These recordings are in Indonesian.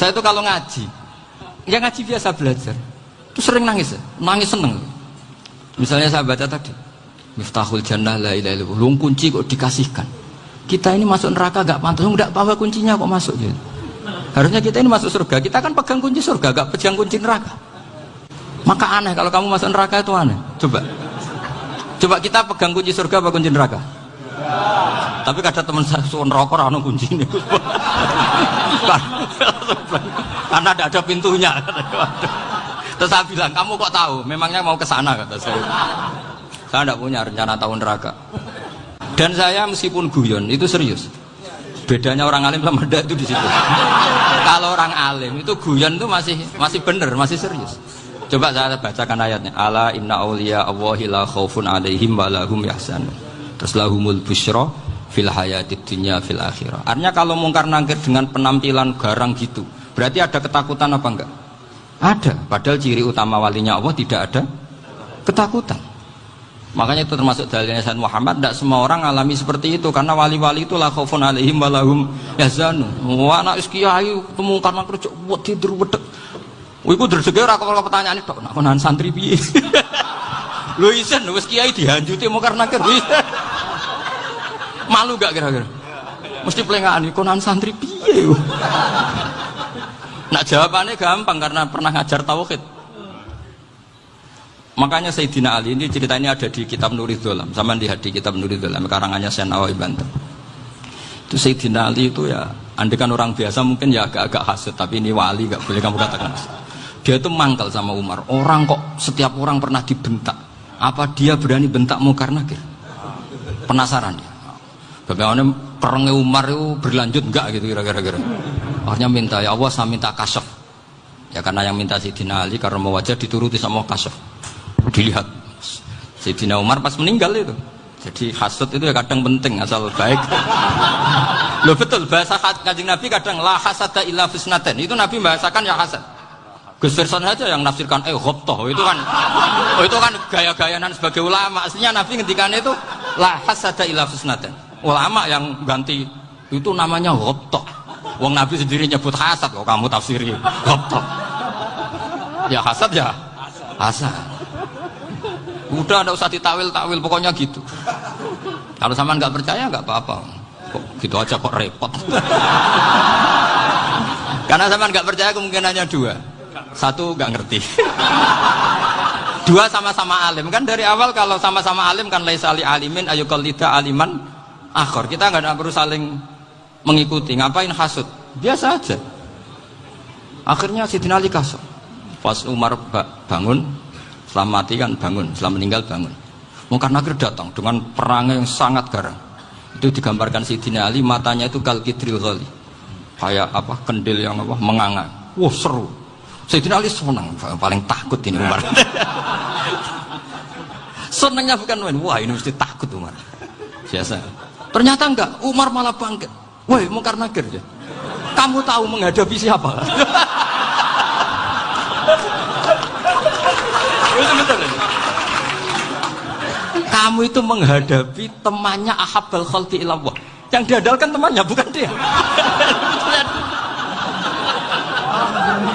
Saya itu kalau ngaji, ya ngaji biasa belajar, itu sering nangis seneng. Misalnya saya baca tadi, Miftahul Jannah la ilaha illallah, lung kunci kok dikasihkan. Kita ini masuk neraka gak pantas, enggak bawa kuncinya kok masuk gitu. Harusnya kita ini masuk surga, kita kan pegang kunci surga, gak pegang kunci neraka. Maka aneh kalau kamu masuk neraka itu aneh. Coba kita pegang kunci surga apa kunci neraka? Tapi kadang teman saya suun rokok anu kunci ini. Karena tidak ada pintunya. Terus saya bilang, kamu kok tahu? Memangnya mau ke sana kata saya. Saya tidak punya rencana tahu neraka. Dan saya meskipun guyon itu serius. Bedanya orang alim sama ndak itu di situ. Kalau orang alim itu guyon itu masih benar, masih serius. Coba saya bacakan ayatnya. Ala inna auliya Allahi la khaufun alaihim wa lahum yahzanun. Terus lahumul busyra fil hayatid dunya fil akhirah. Artinya kalau mungkar nangkir dengan penampilan garang gitu, berarti ada ketakutan apa enggak? Ada. Padahal ciri utama walinya Allah tidak ada ketakutan. Makanya itu termasuk dalilnya Sayyid Muhammad. Tidak semua orang alami seperti itu, karena wali-wali itu la khaufun alaihim wa lahum yahzanun. Wah anak kiai temu karena kerja buat tidur wedek. Iku dresege ora kok pertanyaan itu, nak konan santri piye? Lho isen wis kiai dihanjuti mungkar nakir. Malu gak kira-kira? Mesti pelengahan konan santri piye? Nak jawabannya gampang karena pernah ngajar tauhid. Makanya Sayyidina Ali ini cerita ini ada di kitab Nurul Dholam, sama di kitab Nurul Dholam karangannya Syekh Nawawi Banten. Itu Sayyidina Ali itu ya, andekan orang biasa mungkin ya agak-agak hasud, tapi ini wali gak boleh kamu katakan. Dia itu mangkal sama Umar. Orang kok setiap orang pernah dibentak. Apa dia berani bentak mungkar nakir? Penasaran dia. Bagaimana perangnya Umar itu berlanjut enggak gitu kira-kira. Akhirnya minta, ya Allah saya minta kasyaf. Ya karena yang minta Sayyidina Ali karena mau wajah dituruti sama kasyaf. Dilihat Sayyidina Umar pas meninggal itu. Jadi hasud itu ya kadang penting asal baik. Loh betul, bahasa Kanjeng Nabi kadang la hasada illa fisnaten. Itu Nabi bahasakan ya hasad. Gus Verson saja yang nafsirkan ghobtoh itu kan gaya-gayanan sebagai ulama. Aslinya Nabi ngendikannya itu la hasada illa fisnaten. Ulama yang ganti itu namanya ghobtoh. Wong Nabi sendiri nyebut hasad kok kamu tafsiri ghobtoh. Ya hasad ya hasad. Udah tidak usah ditawil-tawil, pokoknya gitu. Kalau sama nggak percaya nggak apa-apa. Kok gitu aja kok repot. Karena sama nggak percaya kemungkinannya dua. Satu nggak ngerti. Dua sama-sama alim. Kan dari awal kalau sama-sama alim kan laisa li alimin ayuqallida aliman akhor. Kita nggak perlu saling mengikuti. Ngapain hasud? Biasa aja. Akhirnya Sayyidina Ali kasih. Pas Umar bangun, setelah mati kan bangun, setelah meninggal bangun. Mungkar nakir datang dengan perang yang sangat garang. Itu digambarkan Sayyidina Ali, matanya itu kal kidril ghali. Kayak apa? Kendil yang apa? Menganga. Wah seru. Sayyidina Ali senang, paling takut ini Umar. Senangnya bukan main, wah ini mesti takut Umar. Biasa. Ternyata enggak, Umar malah bangkit. Woi, mungkar nakir ya. Kamu tahu menghadapi siapa? Betul. Kamu itu menghadapi temannya ahabbal khalqi ilallah. Yang diandalkan temannya bukan dia.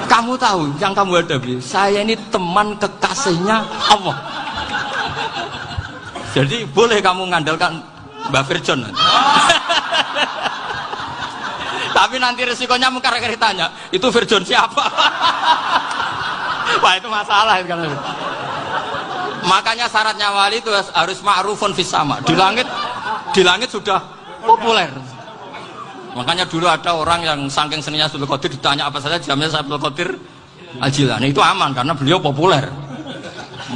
Kamu tahu yang kamu hadapi, saya ini teman kekasihnya Allah. Jadi boleh kamu mengandalkan Mbak Virjon. Tapi nanti resikonya mungkar nakir tanya, itu Virjon siapa? Wah itu masalah kan. Makanya syaratnya wali itu harus ma'rufun fis sama. Di langit sudah populer. Makanya dulu ada orang yang saking seninya Abdul Qadir ditanya apa saja jamnya Abdul Qadir Al-Jilani, itu aman karena beliau populer.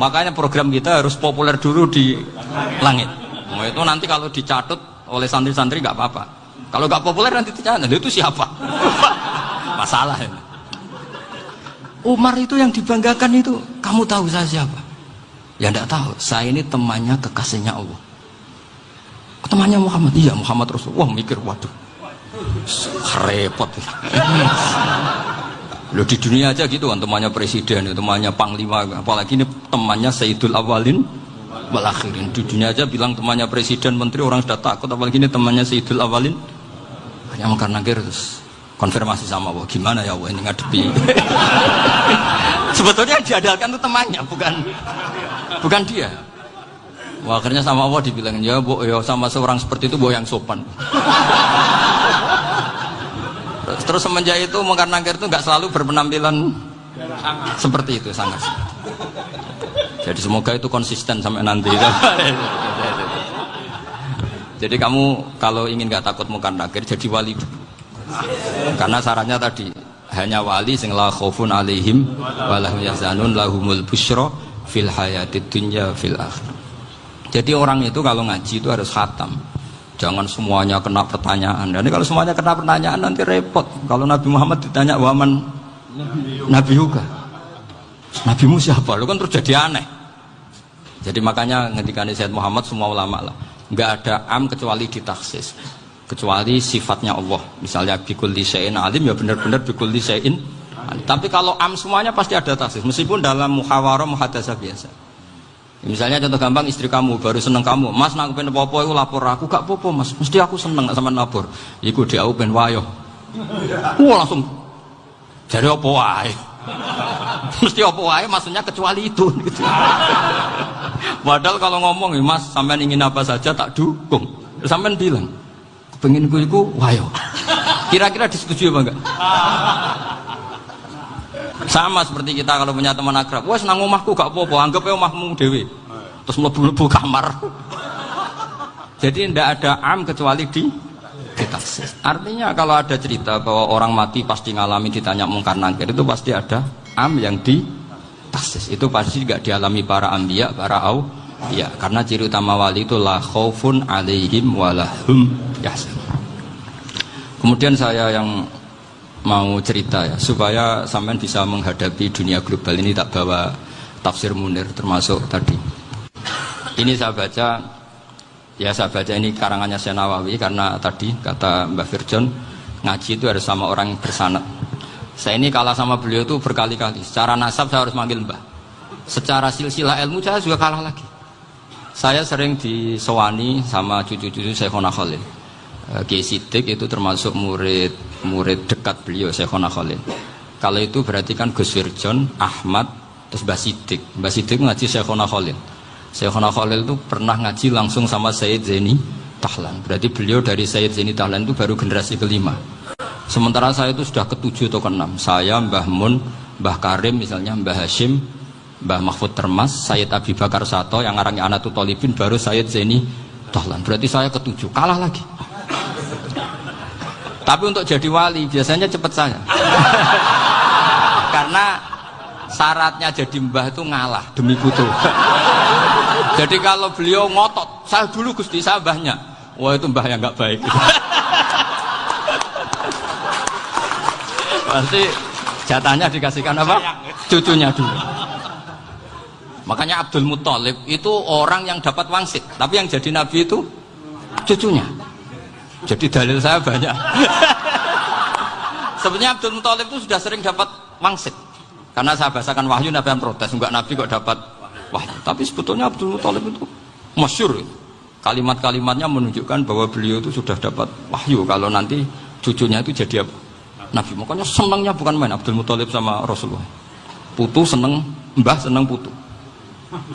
Makanya program kita harus populer dulu di langit. Nah, itu nanti kalau dicatut oleh santri-santri nggak apa-apa. Kalau nggak populer nanti ditanya, itu siapa? Masalah ini. Umar itu yang dibanggakan itu, kamu tahu saya siapa? Ya enggak tahu, saya ini temannya kekasihnya Allah. Temannya Muhammad, iya Muhammad Rasulullah. Wah mikir, waduh, repot. Loh di dunia aja gitu kan, temannya presiden, temannya panglima, apalagi ini temannya Sayyidul Awalin wal Akhirin. Di dunia aja bilang temannya presiden, menteri, orang sudah takut, apalagi ini temannya Sayyidul Awalin. Hanya mungkar nakir terus. konfirmasi sama Allah, gimana ya Allah ini ngadepi. Sebetulnya yang diandalkan itu temannya, bukan dia. Wah, akhirnya sama Allah dibilang, ya bu, ya sama seorang seperti itu bu yang sopan. Terus semenjak itu Mungkar Nakir itu nggak selalu berpenampilan seperti itu, sangat. Jadi semoga itu konsisten sampai nanti. Jadi kamu kalau ingin nggak takut Mungkar Nakir, jadi wali dulu. Karena syaratnya tadi hanya wali sing la khaufun alaihim wa lahum yahzanun lahumul busyra fil hayatid dunya fil akhirah. Jadi orang itu kalau ngaji itu harus khatam. Jangan semuanya kena pertanyaan. Dan kalau semuanya kena pertanyaan nanti repot. Kalau Nabi Muhammad ditanya waman Nabi juga. Nabimu siapa? Lu kan terus jadi aneh. Jadi makanya ketika Sayyid Muhammad semua ulama lah, nggak ada am kecuali ditaksis. Kecuali sifatnya Allah. Misalnya bikulli syai'in alim ya benar-benar bikulli syai'in. Tapi kalau am semuanya pasti ada taksis. Meskipun dalam muhawarah muhadasah biasa. Misalnya contoh gampang, istri kamu baru seneng kamu, mas nak pengen apa-apa aku lapor aku, gak apa-apa mas, mesti aku seneng sama lapor. Iku dia aku pengen wayo. Langsung jadi apa wae. Mesti apa wae maksudnya kecuali itu gitu. Padahal kalau ngomong mas sampean ingin apa saja tak dukung. Sampean bilang pengen iku wayo. Kira-kira disetujui apa enggak? Sama seperti kita kalau punya teman akrab, wes nang omahku gak apa-apa, anggap ya omahmu dewe. Terus mlebu-mlebu kamar. Jadi tidak ada am kecuali ditaksis. Artinya kalau ada cerita bahwa orang mati pasti ngalami ditanya Mungkar Nakir, itu pasti ada am yang ditaksis. Itu pasti juga dialami para anbiya, para auliya. Karena ciri utama wali itu la khaufun alaihim walahum yahzanun. Kemudian saya yang mau cerita ya, supaya sampean bisa menghadapi dunia global ini, tak bawa tafsir Munir termasuk tadi. Ini saya baca ini karangannya Syekh Nawawi, karena tadi kata Mbah Firjon ngaji itu harus sama orang yang bersanad. Saya ini kalah sama beliau itu berkali-kali. Secara nasab saya harus manggil Mbah. Secara silsilah ilmu saya juga kalah lagi. Saya sering disewani sama cucu-cucu Syekhona Khalil. Kiai Siddiq itu termasuk murid dekat beliau, Syekhona Khalil. Kalau itu berarti kan Gus Wirjon, Ahmad, terus Mbah Siddiq. Mbah Siddiq ngaji Syekhona Khalil. Syekhona Khalil itu pernah ngaji langsung sama Sayyid Zaini Tahlan. Berarti beliau dari Sayyid Zaini Tahlan itu baru generasi kelima. Sementara saya itu sudah ke-7 atau ke-6. Saya, Mbah Mun, Mbah Karim misalnya, Mbah Hashim, Mbah Mahfud Termas, Sayyid Abi Bakar Sato, yang ngarangnya Anatul Talibin, baru Sayyid Zaini Tahlan. Berarti saya ke-7, kalah lagi. Tapi untuk jadi wali biasanya cepat saya. Karena syaratnya jadi mbah itu ngalah demi putu. Jadi kalau beliau ngotot, saya dulu Gusti, saya mbahnya. Wah itu mbah yang nggak baik. Pasti jatahnya dikasihkan apa? Cucunya dulu. Makanya Abdul Muthalib itu orang yang dapat wangsit, tapi yang jadi nabi itu cucunya. Jadi dalil saya banyak. Sebenarnya Abdul Muthalib itu sudah sering dapat wangsit. Karena saya bahasakan wahyu, Nabi yang protes. Enggak, Nabi kok dapat wahyu. Tapi sebetulnya Abdul Muthalib itu masyhur. Kalimat-kalimatnya menunjukkan bahwa beliau itu sudah dapat wahyu. Kalau nanti cucunya itu jadi apa? Nabi. Makanya senangnya bukan main Abdul Muthalib sama Rasulullah. Putu seneng, mbah seneng putu.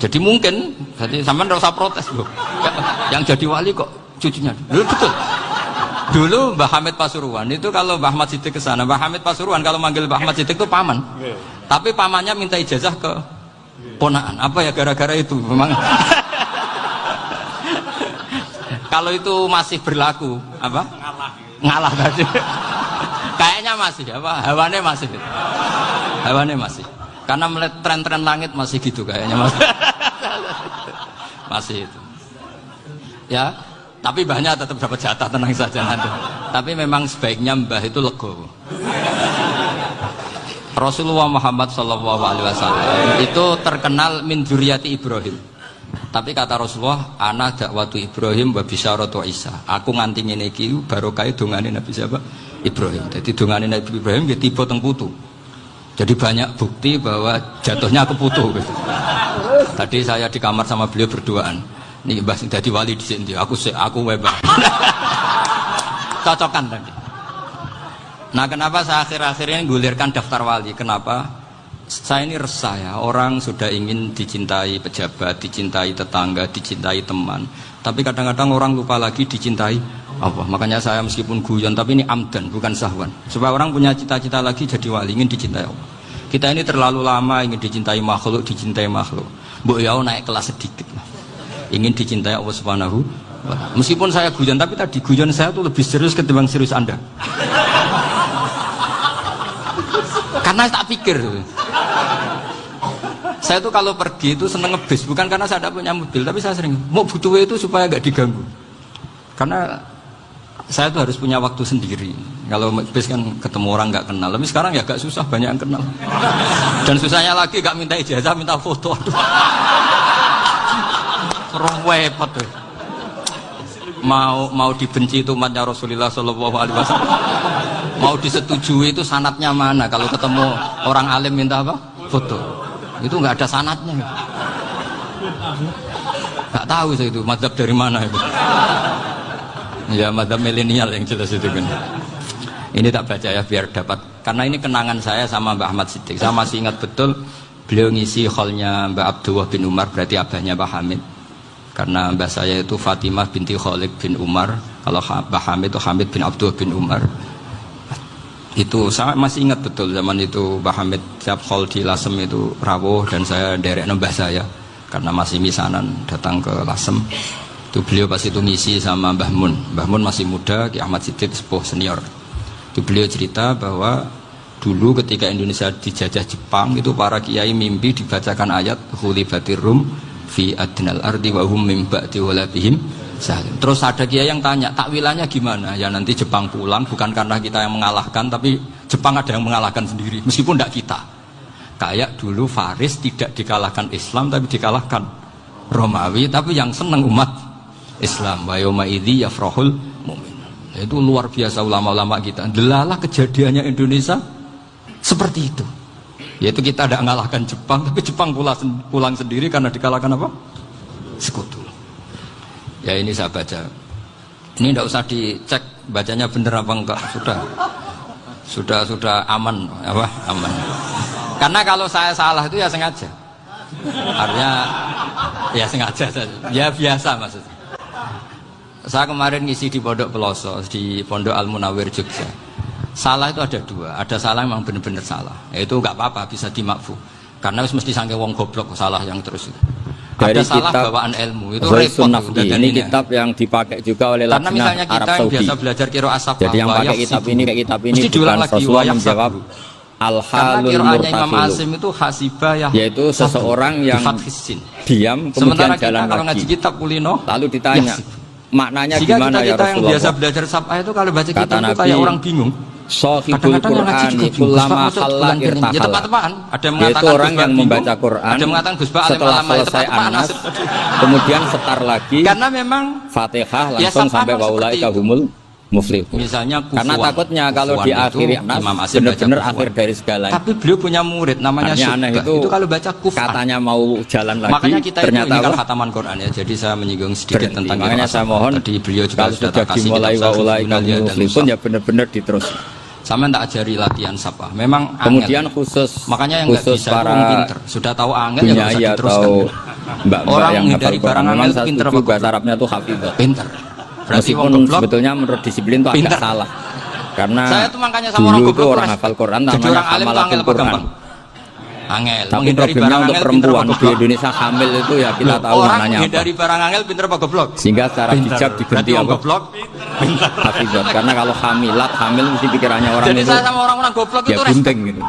Jadi mungkin, jadi sampean enggak usah protes loh. Yang jadi wali kok cucunya. Betul. Dulu Mbah Hamid Pasuruan itu kalau Mbah Ahmad Siddiq ke sana, Mbah Hamid Pasuruan kalau manggil Mbah Ahmad Siddiq itu paman. Tapi pamannya minta ijazah ke ponakan. Apa ya gara-gara itu memang. Kalau itu masih berlaku, apa? Ngalah tadi. Kayaknya masih, apa? Hawane masih. Hawane masih. Karena melihat tren-tren langit masih gitu kayaknya masih. Masih itu. Ya. Tapi mbahnya tetap dapat jatah, tenang saja nanti. Tapi memang sebaiknya mbah itu legowo. Rasulullah Muhammad SAW itu terkenal min dzurriyyati Ibrahim. Tapi kata Rasulullah, ana dakwatu Ibrahim wa bisyaratu Isa. Aku nganti ngene iki barokah dongane Nabi siapa? Ibrahim. Jadi dongane Nabi Ibrahim dia tiba teng putu. Jadi banyak bukti bahwa jatuhnya ke putu gitu. Tadi saya di kamar sama beliau berduaan. Nih mbah sing dadi wali dhisik ndi, aku webah. Cocokan tadi. Nah, kenapa saya akhir-akhir ini gulirkan daftar wali? Kenapa? Saya ini resah ya, orang sudah ingin dicintai pejabat, dicintai tetangga, dicintai teman. Tapi kadang-kadang orang lupa lagi dicintai Allah. Makanya saya meskipun guyon, tapi ini amdan, bukan sahwan. Supaya orang punya cita-cita lagi jadi wali, ingin dicintai Allah. Kita ini terlalu lama ingin dicintai makhluk, Mbok ya naik kelas sedikit lah. Ingin dicintai Allah Subhanahu wa Ta'ala. Meskipun saya guyon, tapi tadi guyon saya tuh lebih serius ketimbang serius Anda. Karena tak pikir. Saya tuh kalau pergi itu seneng ngebis, bukan karena saya tidak punya mobil, tapi saya sering mau butuh itu supaya gak diganggu. Karena saya tuh harus punya waktu sendiri. Kalau bis kan ketemu orang nggak kenal, tapi sekarang ya gak susah, banyak yang kenal. Dan susahnya lagi gak minta ijazah, minta foto. Aduh. Repot tuh. Mau dibenci itu umatnya Rasulullah Shallallahu Alaihi Wasallam. Mau disetujui itu sanatnya mana? Kalau ketemu orang alim minta apa? Foto. Itu nggak ada sanatnya. Nggak tahu saya itu mazhab dari mana itu. Ya mazhab milenial yang jelas itu kan. Ini tak baca ya biar dapat. Karena ini kenangan saya sama Mbak Ahmad Siddiq. Saya masih ingat betul beliau ngisi hallnya Mbak Abdullah bin Umar, berarti abahnya Mbak Hamid. Karena mbak saya itu Fatimah binti Khalid bin Umar. Kalau Mbak Hamid itu Hamid bin Abdullah bin Umar. Itu saya masih ingat betul zaman itu Mbak Hamid siap hall di Lasem itu rawuh dan saya derek nembah saya karena masih misanan datang ke Lasem. Itu beliau pas itu ngisi sama Mbah Mun. Mbah Mun masih muda, Ki Ahmad Siddiq sepuh senior. Itu beliau cerita bahwa dulu ketika Indonesia dijajah Jepang itu para kiai mimpi dibacakan ayat Khulibatir Rum fi adnal ardi wa hum min ba'di walabihim salim. Terus ada kiai yang tanya, takwilannya gimana? Ya nanti Jepang pulang bukan karena kita yang mengalahkan, tapi Jepang ada yang mengalahkan sendiri, meskipun tidak kita. Kayak dulu Faris tidak dikalahkan Islam, tapi dikalahkan Romawi, tapi yang senang umat Islam. Wa yauma idzi yafrahul mu'min. Itu luar biasa ulama-ulama kita. Delalah kejadiannya Indonesia seperti itu. Yaitu kita tidak mengalahkan Jepang, tapi Jepang pulang sendiri karena dikalahkan apa? Sekutu. Ya ini saya baca. Ini tidak usah dicek bacanya benar apa enggak. Sudah aman apa? Aman. Karena kalau saya salah itu ya sengaja. Artinya ya sengaja saja. Ya biasa maksudnya. Saya kemarin ngisi di Pondok Peloso, di Pondok Al Munawir Jogja. Salah itu ada dua, ada salah memang benar-benar salah. Itu nggak apa-apa, bisa dimakfu. Karena mesti sangke wong goblok salah yang terus itu. Ada salah bawaan ilmu, itu repot. Ini kitab yang dipakai juga oleh karena misalnya kita yang biasa belajar kiro asap. Jadi yang pakai kitab ini mesti diulang lagi. Rasulullah menjawab al-halul murtafilu, itu hasibah ya, yaitu seseorang yang diam kemudian jalan kalau ngaji kitab kulino lalu ditanya maknanya gimana ya Rasulullah. Kita yang biasa belajar sabah itu kalau baca kitab itu kayak orang bingung. Sohibul Quran ulama halal irtahala. Ya tepat-tepatan. Ada yang mengatakan yaitu orang yang membaca Quran. Ada mengatakan Gus Ba setelah selesai Anas, kemudian setar lagi. Karena memang Fatihah langsung sampai waulaika humul muflihun. Misalnya kufuan. Karena takutnya kalau di akhir Anas benar-benar akhir dari segalanya. Tapi beliau punya murid namanya Syu'bah. Itu kalau baca kufan. Katanya mau jalan lagi. Makanya kita ternyata itu ini khataman Quran ya. Jadi saya menyinggung sedikit tentang makanya saya mohon tadi beliau juga sudah kasih dimulai waulaika humul muflihun ya benar-benar diteruskan. Sama tak ajari latihan sapa. Memang kemudian angel. Khusus makanya yang khusus bisa para pinter. Sudah tahu angel ya harus diteruskan. Mbak-mbak orang yang hafal barang angel pinter apa bahasa Arabnya tuh hafidhah. Pinter. Meskipun sebetulnya menurut disiplin itu agak salah. Karena saya tuh makanya sama dulu itu orang hafal Quran namanya hamalatul Quran. Angel. Tapi problemnya untuk perempuan di Indonesia hamil itu ya kita tahu maknanya apa. Dari barang angel pinter apa goblok? Sehingga secara hijab diganti apa? Goblok. Hafizat. Karena kalau hamil mesti pikirannya orang jadi itu. Jadi saya sama orang goblok ya itu bunting gitu.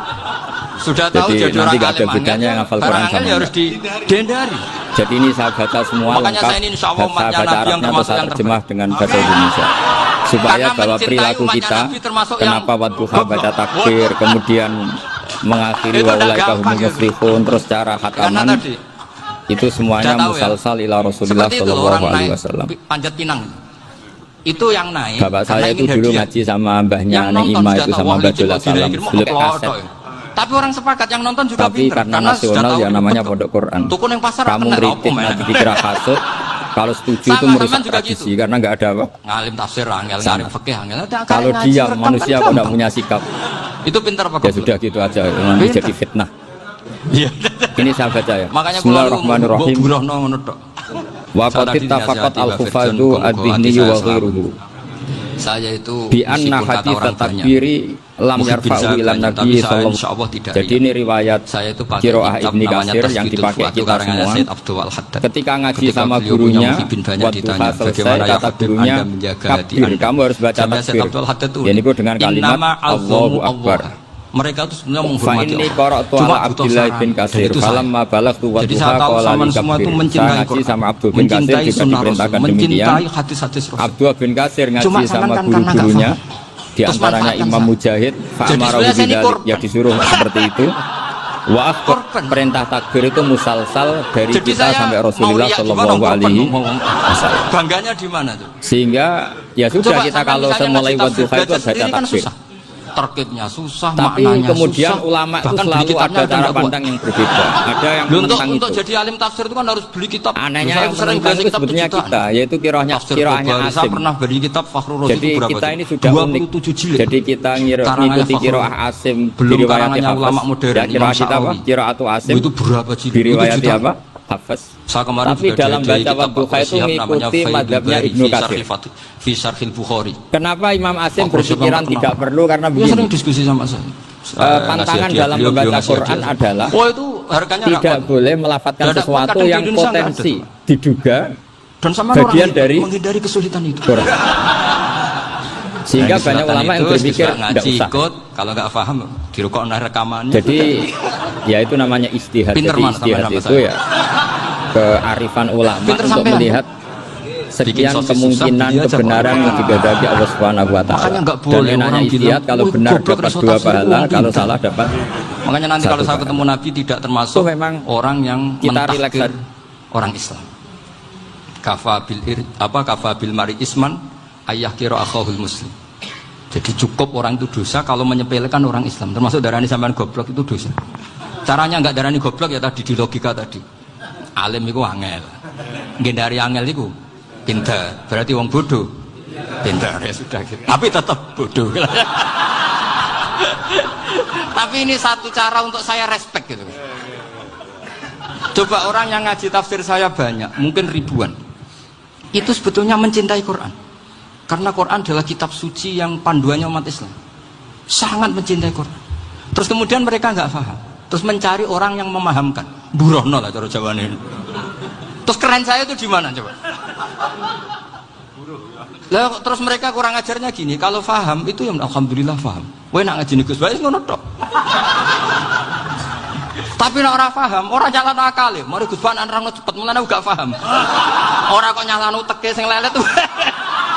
Sudah tahu jadi orang alim ada bedanya yang hafal Quran sama harus dihindari. Jadi ini saya baca semua makanya lengkap. Saya ini insyaallah saya baca Arabnya atau saya terjemah dengan bahasa Indonesia. Supaya bahwa perilaku kita kenapa wadduha baca takbir kemudian mengakhiri waulaika humul muflihun terus cara khataman itu semuanya musalsal ila Rasulullah sallallahu alaihi wasallam. Panjat pinang itu yang naik. Bapak saya itu dulu ngaji sama mbahnya Neng Ima itu sama Mbah Jola Salam beli kaset. Tapi orang sepakat yang nonton juga tapi karena nasional ya namanya Pondok Quran. Kamu ngeritik nanti dikira kasut Kalau setuju itu merusak tradisi karena nggak ada apa? Ngalim tafsir angel, ngalim fikih angel. Kalau diam manusia kok nggak punya sikap. Itu pintar apa? Ya sudah gitu aja, nanti jadi fitnah. Iya. Ini saya baca ya. Makanya Bismillahirrahmanirrahim. Wa qad tafaqat al-hufadhu ad-dihni wa ghairuhu. Saya itu bi anna hadits takbiri lam yarfa'u ila nabi sallallahu. Jadi ini riwayat qiraah Ibnu Katsir yang dipakai kita semua. Ketika ngaji sama gurunya waktu selesai kata gurunya takbir, kamu harus baca takbir. Ini dengan kalimat Allahu Akbar. Mereka itu sebenarnya menghormati ini qara'tu ala Abdullah bin Katsir falamma balagtu wa tuha qala li kabir. Saya ngaji sama Abdul bin Katsir juga diperintahkan demikian. Abdul bin Katsir ngaji sama guru-gurunya di antaranya Imam Mujahid fa'amara bidzalik, ya disuruh seperti itu. Wa perintah takbir itu musalsal dari kita sampai Rasulullah sallallahu alaihi wasallam. Bangganya di mana tuh? Sehingga ya sudah kita kalau mulai wadduha itu baca takbir. Terkitnya susah, tapi maknanya kemudian susah. ulama itu selalu ada cara pandang yang berbeda. Ada yang menentang itu. Untuk jadi alim tafsir itu kan harus beli kitab. Anehnya yang menentang itu sebetulnya kita, yaitu kiraahnya Asim. Saya pernah beli kitab Fakhrul Razi. Jadi kita ini sudah unik. Jadi kita ngikuti kiraah Asim, diriwayati ulama modern. Ya kiraah kita apa? Kiraatu Asim. Itu berapa jilid? Diriwayati apa? Hafiz. Tapi dalam baca wadduha itu mengikuti madhabnya Ibnu Katsir. Fi Syarhil Bukhari. Kenapa Imam Asim berpikiran tidak perlu? Karena begini. Sering diskusi sama saya. Pantangan dalam membaca Quran adalah itu harganya tidak boleh melafatkan sesuatu yang potensi diduga dan sama bagian dari menghindari kesulitan itu. Sehingga banyak ulama yang berpikir tidak usah. Kalau nggak paham dirukokno rekamannya. Jadi ya itu namanya ijtihad. Jadi ijtihad itu ya kearifan ulama untuk melihat sekian kemungkinan kebenaran yang digadaki Allah Subhanahu wa taala. Dan namanya ijtihad, kalau benar dapat 2 pahala, kalau salah dapat. Makanya nanti kalau saya ketemu Nabi tidak termasuk memang orang yang mentahkir orang Islam. Kafa bil mari isman ayah kira akhahul muslim. Jadi cukup orang itu dosa kalau menyepelekan orang Islam, termasuk darani sampean goblok itu dosa. Caranya enggak darani goblok ya tadi di logika tadi. Alim itu angel, gendari angel itu pintar, berarti wong bodoh pintar ya sudah gitu. Tapi tetap bodoh. Tapi ini satu cara untuk saya respect gitu. Coba orang yang ngaji tafsir saya banyak, mungkin ribuan, itu sebetulnya mencintai Quran. Karena Quran adalah kitab suci yang panduannya umat Islam. Sangat mencintai Quran. Terus kemudian mereka nggak paham. Terus mencari orang yang memahamkan. Burono lah cara jawabannya. Terus keren saya itu di mana coba? Lah terus mereka kurang ajarnya gini. Kalau paham itu ya alhamdulillah paham. Kowe nak ngaji Gus Bae ngono tok. Tapi nek ora paham, ora nyalano akale. Mari Gus Bae nerangno cepet mulane gak paham. Ora kok nyalano teke sing lelet tuh.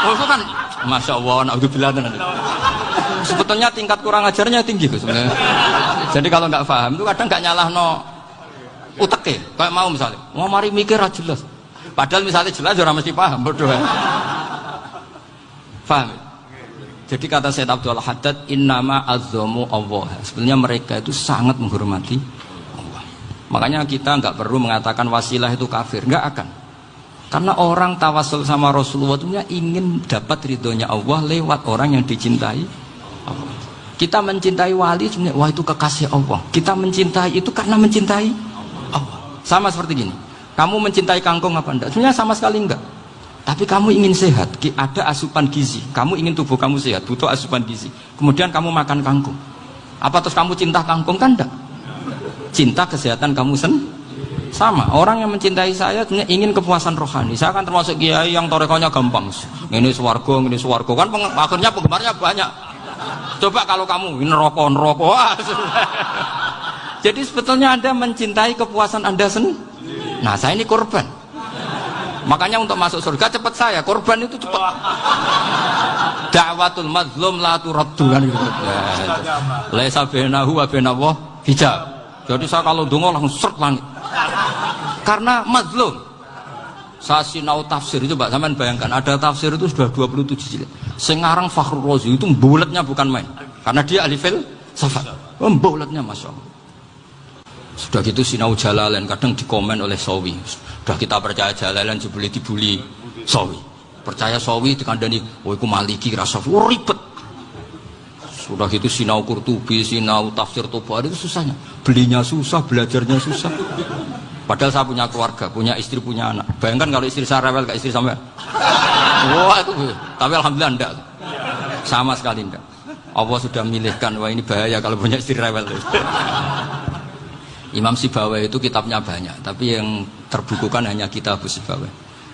Oh itu kan, masya Allah, naudzubillah tenan. Sebetulnya tingkat kurang ajarnya tinggi Gus. Jadi kalau nggak paham itu kadang nggak nyalahno uteke. Kayak mau misalnya, mau mari mikir aja jelas. Padahal misalnya jelas orang mesti paham, berdoa. Paham? Jadi kata Sayyid Abdul Haddad, innama azzamu Allah. Sebenarnya mereka itu sangat menghormati Allah. Makanya kita nggak perlu mengatakan wasilah itu kafir, nggak akan. Karena orang tawasul sama Rasulullah itu ingin dapat ridhonya Allah lewat orang yang dicintai Allah. Kita mencintai wali sebenarnya, wah itu kekasih Allah. Kita mencintai itu karena mencintai Allah. Sama seperti gini, kamu mencintai kangkung apa enggak? Sebenarnya sama sekali enggak. Tapi kamu ingin sehat, ada asupan gizi. Kamu ingin tubuh kamu sehat, butuh asupan gizi. Kemudian kamu makan kangkung. Apa terus kamu cinta kangkung? Kan enggak. Cinta kesehatan kamu sama. Orang yang mencintai saya ingin kepuasan rohani. Saya kan termasuk kiai yang torekonya gampang. Ini swarga kan akhirnya penggemarnya banyak. Coba kalau kamu ini rokok. Jadi sebetulnya Anda mencintai kepuasan Anda sendiri. Nah, saya ini korban. Makanya untuk masuk surga cepat saya. Korban itu cepat. Da'watul mazlum la turaddu kan gitu. Laisa bainahu wa bainallah hijab. Jadi saya kalau dongo langsung seret langit. Karena mazlum. Saya sinau tafsir itu Pak, sampean bayangkan ada tafsir itu sudah 27 jilid. Sengarang Fakhrul Razi itu bulatnya bukan main. Karena dia ahli filsafat. Bulatnya Masya Allah. Sudah gitu sinau Jalalain kadang dikomen oleh Sawi. Sudah kita percaya Jalalain dibuli Sawi. Percaya Sawi dikandani, oh iku Maliki rasa ribet. Sudah gitu sinau Qurtubi, sinau tafsir Tabari itu susahnya. Belinya susah, belajarnya susah. Padahal saya punya keluarga, punya istri, punya anak. Bayangkan kalau istri saya rewel kayak istri sampai. Wah itu. Tapi alhamdulillah enggak. Sama sekali enggak. Allah sudah milihkan, wah ini bahaya kalau punya istri rewel. Imam Sibawai itu kitabnya banyak, tapi yang terbukukan hanya kitab Sibawai.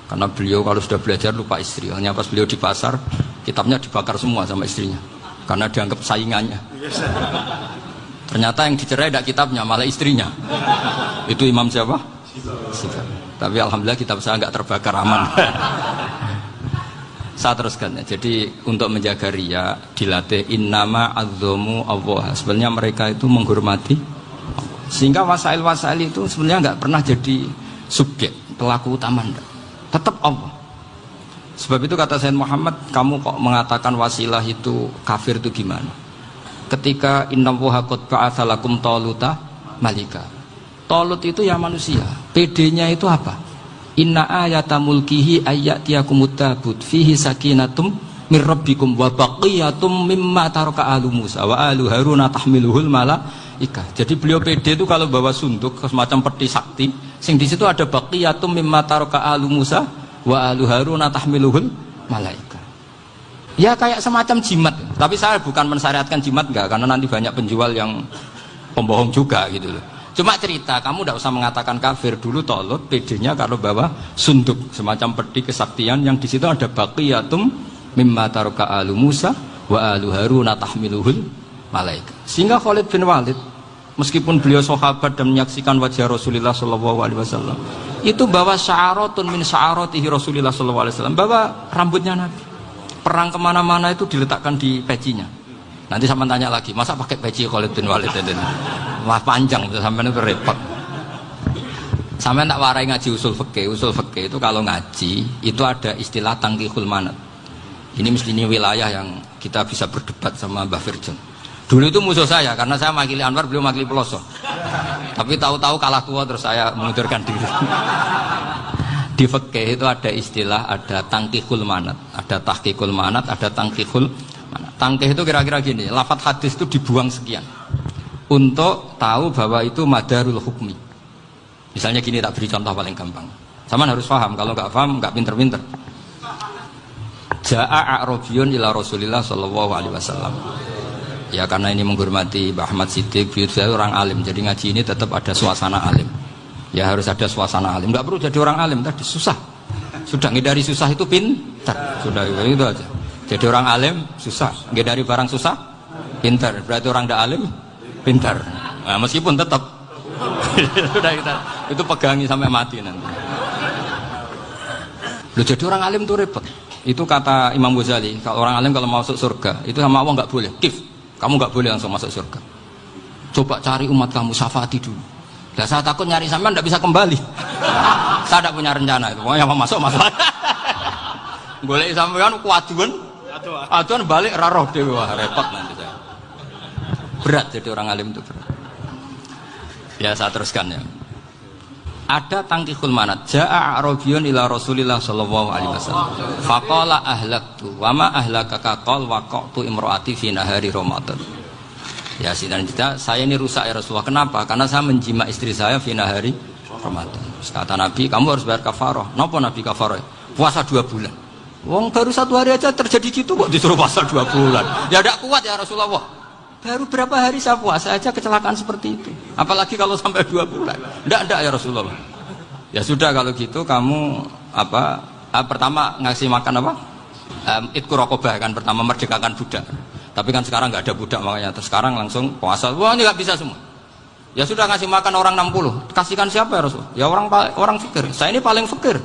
Karena beliau kalau sudah belajar lupa istri. Hanya pas beliau di pasar, kitabnya dibakar semua sama istrinya. Karena dianggap saingannya. Ternyata yang dicerai tidak kitabnya, malah istrinya. Itu Imam siapa? Sibawai. Tapi alhamdulillah kitab saya nggak terbakar, aman. Saya teruskan ya. Jadi untuk menjaga riya dilatih innama azzamu Allah. Sebenarnya mereka itu menghormati. Sehingga wasail-wasail itu sebenarnya nggak pernah jadi subjek pelaku utama, enggak. Tetap Allah. Sebab itu kata Sayyid Muhammad, kamu kok mengatakan wasilah itu kafir itu gimana? Ketika innallaha qad ba'atsa lakum taluta malika. Talut itu ya manusia. PD-nya itu apa? Inna ayata mulkihi ayyatiyakumut tabut fihi sakinatum mir rabbikum wa baqiyatum mimma taraka alu Musa wa alu Haruna tahmiluhul malaikah. Jadi beliau PD itu kalau bawa sunduk semacam peti sakti, sing di situ ada baqiyatum mimma taraka alu Musa wa alu Haruna tahmiluhul malaikah. Ya kayak semacam jimat. Tapi saya bukan mensyariatkan jimat enggak, karena nanti banyak penjual yang pembohong juga gitu loh. Cuma cerita, kamu tidak usah mengatakan kafir. Dulu Talut PD-nya kalau bawa sunduk semacam peti kesaktian yang di situ ada baqiyatum mimma taraka alu Musa wa alu Haruna tahmiluhul malaika. Sehingga Khalid bin Walid meskipun beliau sahabat dan menyaksikan wajah Rasulullah sallallahu alaihi wasallam, itu bawa sya'aratun min sya'aratihi Rasulullah sallallahu alaihi wasallam, bawa rambutnya Nabi. Perang kemana-mana itu diletakkan di pecinya. Nanti sama tanya lagi, masa pakai peci Khalid bin Walid itu? Wah panjang, sampai itu repot. Sampai tak warai ngaji usul fikih. Usul fikih itu kalau ngaji itu ada istilah tangkihul manat. Ini mesti ini wilayah yang kita bisa berdebat sama Mbah Firjon. Dulu itu musuh saya karena saya makili Anwar, beliau makili Peloso. Tapi tahu-tahu kalah tua terus saya mengundurkan diri. Di fikih itu ada istilah, ada tangkihul manat, ada tahqiqul manat, ada tangkihul manat. Tangkih itu kira-kira gini, lafadz hadis itu dibuang sekian untuk tahu bahwa itu madarul hukmi. Misalnya gini, tak beri contoh paling gampang. Sama harus paham, kalau nggak paham nggak pinter-pinter. Ja'a a'rabiyun ila Rasulillah sallallahu alaihi wasallam. Ya karena ini menghormati Mbah Ahmad Siddiq, beliau orang alim, jadi ngaji ini tetap ada suasana alim. Ya harus ada suasana alim. Nggak perlu jadi orang alim, tadi susah. Sudah ngindari susah itu pintar. Sudah itu aja. Jadi orang alim susah, ngindari barang susah pintar. Berarti orang tidak alim pintar. Nah, meskipun tetap sudah kita itu pegangi sampai mati nanti. Loh, jadi orang alim itu repot. Itu kata Imam Ghazali, kalau orang alim kalau masuk surga itu sama Allah nggak boleh. Kif, kamu nggak boleh langsung masuk surga. Coba cari umat kamu, syafaati dulu. Nah, saya takut nyari sampean tidak bisa kembali. Saya tidak punya rencana itu. Pokoknya mau masuk. Boleh sampean kuaduan, aduan balik raroh dewi, wah repot nanti saya. Berat jadi orang alim itu berat. Ya saya teruskan ya. Ada tangkihul manat. Ja'a a'rabiyun ila Rasulillah sallallahu alaihi wasallam. Faqala ahlaktu wa ma ahlakaka qal waqa'tu imraati fi nahari Ramadan. Ya sidang kita, saya ini rusak ya Rasulullah. Kenapa? Karena saya menjima istri saya fi nahari Ramadan. Kata Nabi, kamu harus bayar kafarah. Napa Nabi kafarah? Puasa 2 bulan. Wong baru 1 hari aja terjadi gitu kok disuruh puasa 2 bulan. Ya tidak kuat ya Rasulullah. Baru berapa hari saya puasa aja kecelakaan seperti itu. Apalagi kalau sampai 2 bulan. Tidak ya Rasulullah. Ya sudah kalau gitu kamu pertama ngasih makan apa? Itqu raqabah kan, pertama merdekakan budak. Tapi kan sekarang nggak ada budak, makanya terus sekarang langsung puasa. Wah ini nggak bisa semua. Ya sudah ngasih makan orang 60. Kasihkan siapa ya Rasul? Ya orang fikir. Saya ini paling fikir.